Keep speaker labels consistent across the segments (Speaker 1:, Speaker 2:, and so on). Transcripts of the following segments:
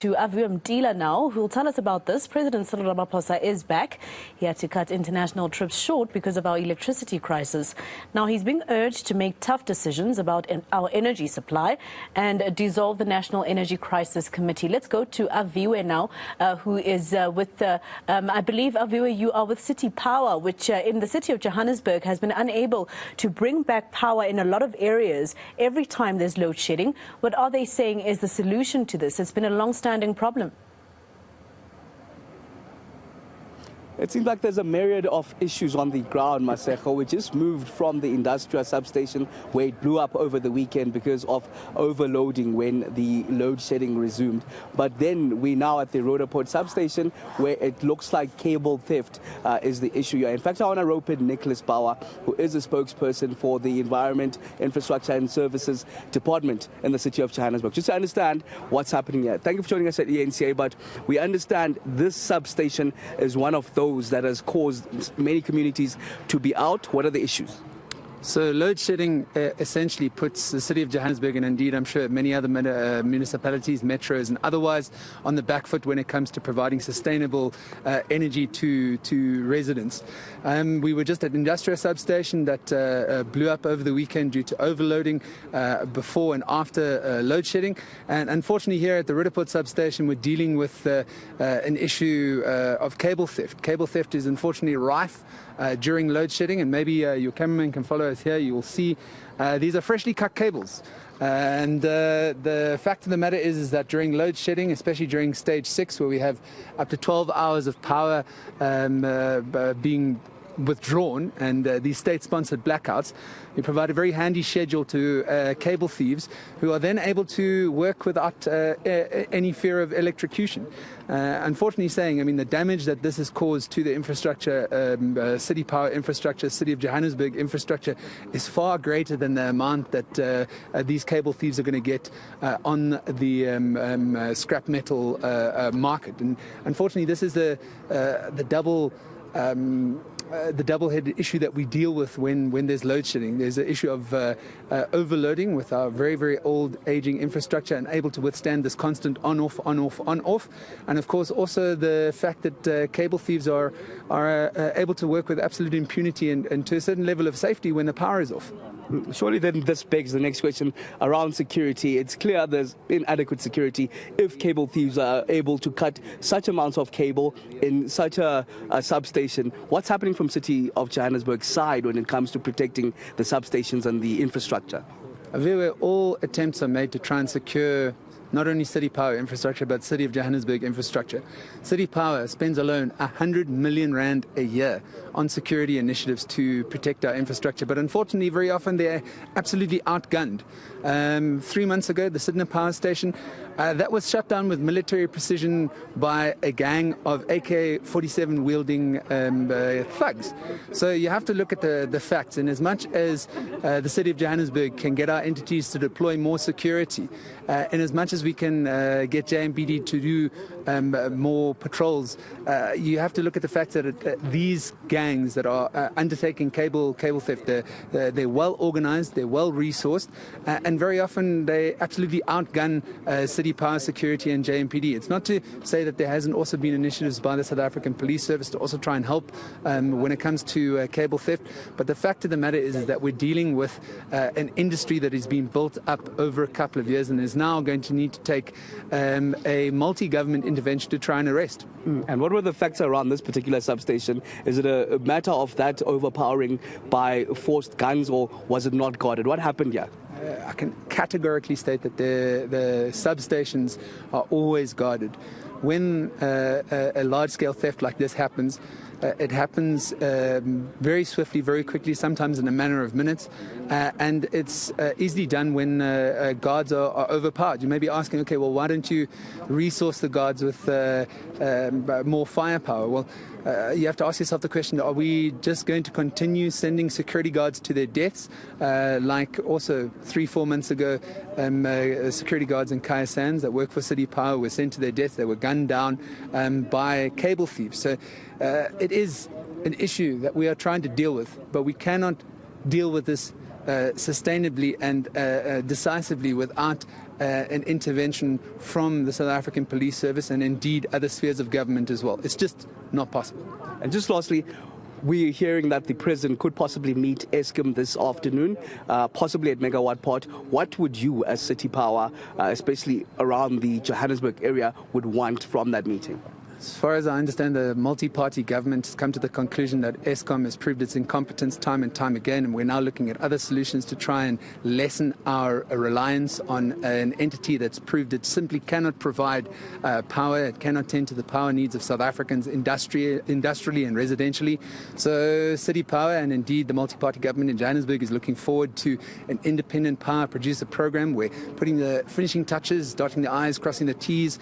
Speaker 1: To Aviwe Mtila now, who will tell us about this. President Cyril Ramaphosa is back. He had to cut international trips short because of our electricity crisis. Now he's being urged to make tough decisions about our energy supply and dissolve the National Energy Crisis Committee. Let's go to Aviwe now, who is with, I believe, Aviwe, you are with City Power, which in the city of Johannesburg has been unable to bring back power in a lot of areas every time there's load shedding. What are they saying is the solution to this? It's been a long-standing problem.
Speaker 2: It seems like there's a myriad of issues on the ground, Maseko. We just moved from the industrial substation where it blew up over the weekend because of overloading when the load shedding resumed. But then we're now at the Roodepoort substation where it looks like cable theft is the issue here. In fact, I want to rope in Nicholas Bauer, who is a spokesperson for the Environment, Infrastructure and Services Department in the city of Johannesburg, just to understand what's happening here. Thank you for joining us at eNCA, but we understand this substation is one of those that has caused many communities to be out. What are the issues?
Speaker 3: So load shedding essentially puts the city of Johannesburg, and indeed I'm sure many other municipalities, metros and otherwise, on the back foot when it comes to providing sustainable energy to residents. We were just at an industrial substation that blew up over the weekend due to overloading before and after load shedding. And unfortunately here at the Roodepoort substation we're dealing with an issue of cable theft. Cable theft is unfortunately rife during load shedding, and maybe your cameraman can follow us here. You will see these are freshly cut cables. And the fact of the matter is that during load shedding, especially during stage 6, where we have up to 12 hours of power being withdrawn and these state-sponsored blackouts, we provide a very handy schedule to cable thieves who are then able to work without any fear of electrocution. Unfortunately the damage that this has caused to the infrastructure, City Power infrastructure, City of Johannesburg infrastructure, is far greater than the amount that these cable thieves are going to get on the scrap metal market. And unfortunately this is the double-headed issue that we deal with when there's load shedding. There's an issue of overloading with our very, very old, aging infrastructure and able to withstand this constant on-off, on-off, on-off. And of course also the fact that cable thieves are able to work with absolute impunity and to a certain level of safety when the power is off.
Speaker 2: Surely then this begs the next question around security. It's clear there's inadequate security if cable thieves are able to cut such amounts of cable in such a substation. What's happening from City of Johannesburg's side when it comes to protecting the substations and the infrastructure?
Speaker 3: All attempts are made to try and secure not only City Power infrastructure, but City of Johannesburg infrastructure. City Power spends alone 100 million rand a year on security initiatives to protect our infrastructure. But unfortunately, very often they're absolutely outgunned. 3 months ago, the Sydney Power Station, that was shut down with military precision by a gang of AK-47 wielding thugs. So you have to look at the facts. And as much as the City of Johannesburg can get our entities to deploy more security, and as much as we can get JMPD to do more patrols, you have to look at the fact that these gangs that are undertaking cable theft, they're well organized, they're well resourced, and very often they absolutely outgun City Power Security and JMPD. It's not to say that there hasn't also been initiatives by the South African Police Service to also try and help when it comes to cable theft, but the fact of the matter is that we're dealing with an industry that has been built up over a couple of years and is now going to need to take a multi-government intervention to try and arrest.
Speaker 2: And what were the facts around this particular substation? Is it a matter of that overpowering by forced guns, or was it not guarded? What happened here?
Speaker 3: I can categorically state that the substations are always guarded. When a large-scale theft like this happens, it happens very swiftly, very quickly, sometimes in a matter of minutes, and it's easily done when guards are overpowered. You may be asking, okay, well, why don't you resource the guards with more firepower? Well, you have to ask yourself the question, are we just going to continue sending security guards to their deaths? Like also 3-4 months ago, security guards in Kaya Sands that work for City Power were sent to their deaths. They were gunned down by cable thieves. So it is an issue that we are trying to deal with, but we cannot deal with this sustainably and decisively without an intervention from the South African Police Service and indeed other spheres of government as well. It's just not possible.
Speaker 2: And just lastly, we're hearing that the president could possibly meet Eskom this afternoon, possibly at Megawatt Port. What would you, as City Power, especially around the Johannesburg area, would want from that meeting?
Speaker 3: As far as I understand, the multi-party government has come to the conclusion that Eskom has proved its incompetence time and time again, and we're now looking at other solutions to try and lessen our reliance on an entity that's proved it simply cannot provide power. It cannot tend to the power needs of South Africans industrially and residentially. So City Power and indeed the multi-party government in Johannesburg is looking forward to an independent power producer program. We're putting the finishing touches, dotting the I's, crossing the T's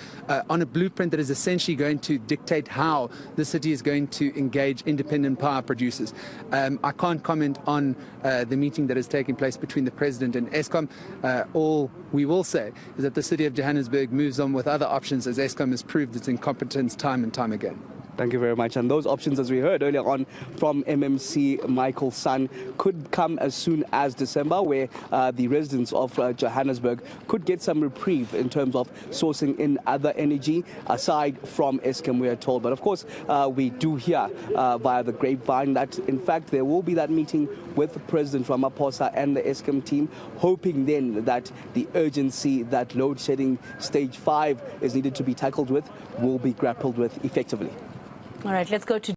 Speaker 3: on a blueprint that is essentially going to dictate how the city is going to engage independent power producers. I can't comment on the meeting that is taking place between the President and Eskom. All we will say is that the city of Johannesburg moves on with other options as Eskom has proved its incompetence time and time again.
Speaker 2: Thank you very much. And those options, as we heard earlier on from MMC Michael Son, could come as soon as December, where the residents of Johannesburg could get some reprieve in terms of sourcing in other energy, aside from Eskom, we are told. But of course, we do hear via the grapevine that, in fact, there will be that meeting with President Ramaphosa and the Eskom team, hoping then that the urgency that load shedding stage 5 is needed to be tackled with will be grappled with effectively.
Speaker 1: All right, let's go to